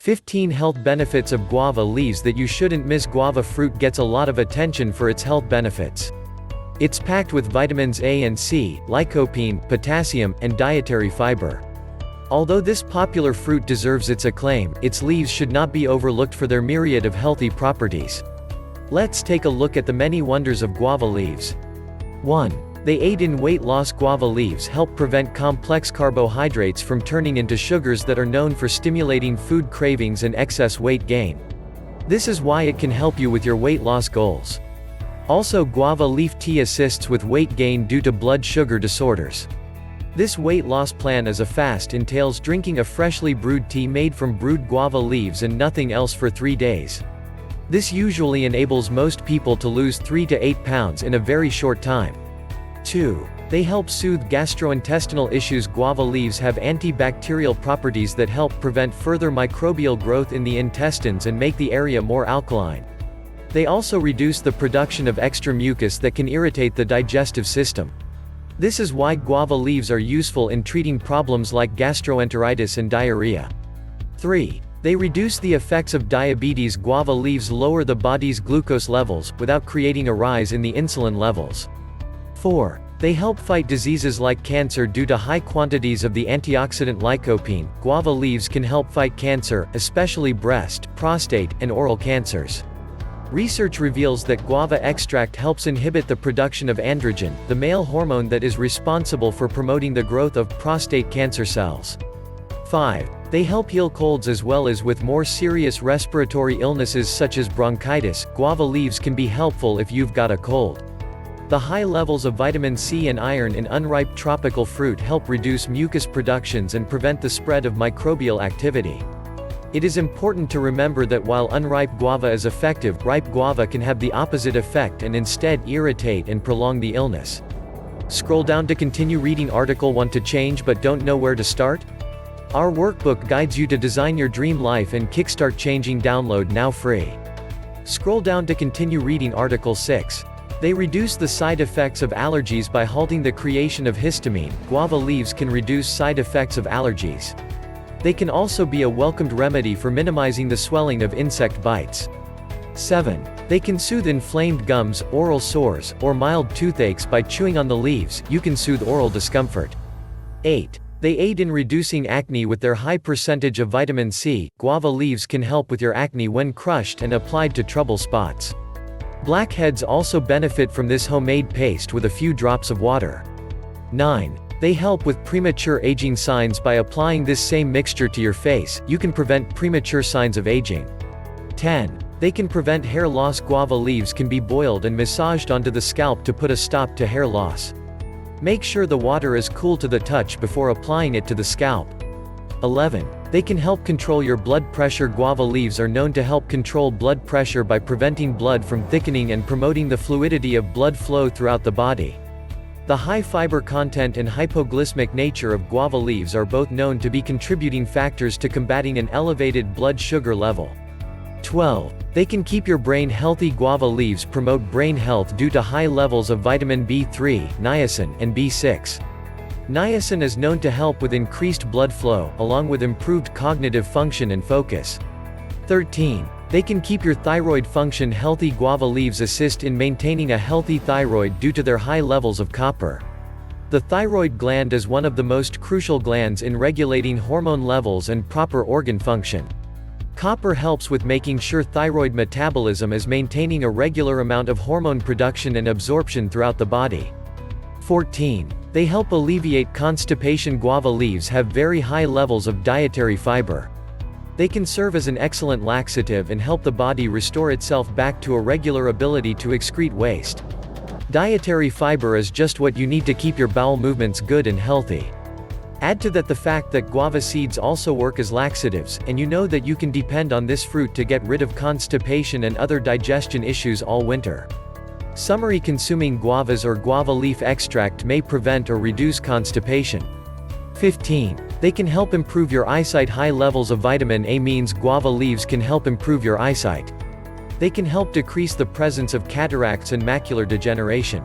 15 Health benefits of guava leaves that you shouldn't miss. Guava fruit gets a lot of attention for its health benefits. It's packed with vitamins A and C, lycopene, potassium, and dietary fiber. Although this popular fruit deserves its acclaim, its leaves should not be overlooked for their myriad of healthy properties. Let's take a look at the many wonders of guava leaves. 1. They aid in weight loss. Guava leaves help prevent complex carbohydrates from turning into sugars that are known for stimulating food cravings and excess weight gain. This is why it can help you with your weight loss goals. Also, guava leaf tea assists with weight gain due to blood sugar disorders. This weight loss plan as a fast entails drinking a freshly brewed tea made from brewed guava leaves and nothing else for 3 days. This usually enables most people to lose 3 to 8 pounds in a very short time. 2. They help soothe gastrointestinal issues. Guava leaves have antibacterial properties that help prevent further microbial growth in the intestines and make the area more alkaline. They also reduce the production of extra mucus that can irritate the digestive system. This is why guava leaves are useful in treating problems like gastroenteritis and diarrhea. 3. They reduce the effects of diabetes. Guava leaves lower the body's glucose levels, without creating a rise in the insulin levels. 4. They help fight diseases like cancer due to high quantities of the antioxidant lycopene. Guava leaves can help fight cancer, especially breast, prostate, and oral cancers. Research reveals that guava extract helps inhibit the production of androgen, the male hormone that is responsible for promoting the growth of prostate cancer cells. 5. They help heal colds as well as with more serious respiratory illnesses such as bronchitis. Guava leaves can be helpful if you've got a cold. The high levels of vitamin C and iron in unripe tropical fruit help reduce mucus productions and prevent the spread of microbial activity. It is important to remember that while unripe guava is effective, ripe guava can have the opposite effect and instead irritate and prolong the illness. Scroll down to continue reading. Article: Want to change but don't know where to start? Our workbook guides you to design your dream life and kickstart changing. Download now free. Scroll down to continue reading. Article 6. They reduce the side effects of allergies by halting the creation of histamine. Guava leaves can reduce side effects of allergies. They can also be a welcomed remedy for minimizing the swelling of insect bites. 7. They can soothe inflamed gums, oral sores, or mild toothaches. By chewing on the leaves, you can soothe oral discomfort. 8. They aid in reducing acne with their high percentage of vitamin C. Guava leaves can help with your acne when crushed and applied to trouble spots. Blackheads also benefit from this homemade paste with a few drops of water. 9. They help with premature aging signs. By applying this same mixture to your face, you can prevent premature signs of aging. 10. They can prevent hair loss. Guava leaves can be boiled and massaged onto the scalp to put a stop to hair loss. Make sure the water is cool to the touch before applying it to the scalp. 11. They can help control your blood pressure. Guava leaves are known to help control blood pressure by preventing blood from thickening and promoting the fluidity of blood flow throughout the body. The high fiber content and hypoglycemic nature of guava leaves are both known to be contributing factors to combating an elevated blood sugar level. 12. They can keep your brain healthy. Guava leaves promote brain health due to high levels of vitamin B3, niacin, and B6. Niacin is known to help with increased blood flow, along with improved cognitive function and focus. 13. They can keep your thyroid function healthy. Guava leaves assist in maintaining a healthy thyroid due to their high levels of copper. The thyroid gland is one of the most crucial glands in regulating hormone levels and proper organ function. Copper helps with making sure thyroid metabolism is maintaining a regular amount of hormone production and absorption throughout the body. 14. They help alleviate constipation. Guava leaves have very high levels of dietary fiber. They can serve as an excellent laxative and help the body restore itself back to a regular ability to excrete waste. Dietary fiber is just what you need to keep your bowel movements good and healthy. Add to that the fact that guava seeds also work as laxatives, and you know that you can depend on this fruit to get rid of constipation and other digestion issues all winter. Summary: consuming guavas or guava leaf extract may prevent or reduce constipation. 15. They can help improve your eyesight. High levels of vitamin A means guava leaves can help improve your eyesight. They can help decrease the presence of cataracts and macular degeneration.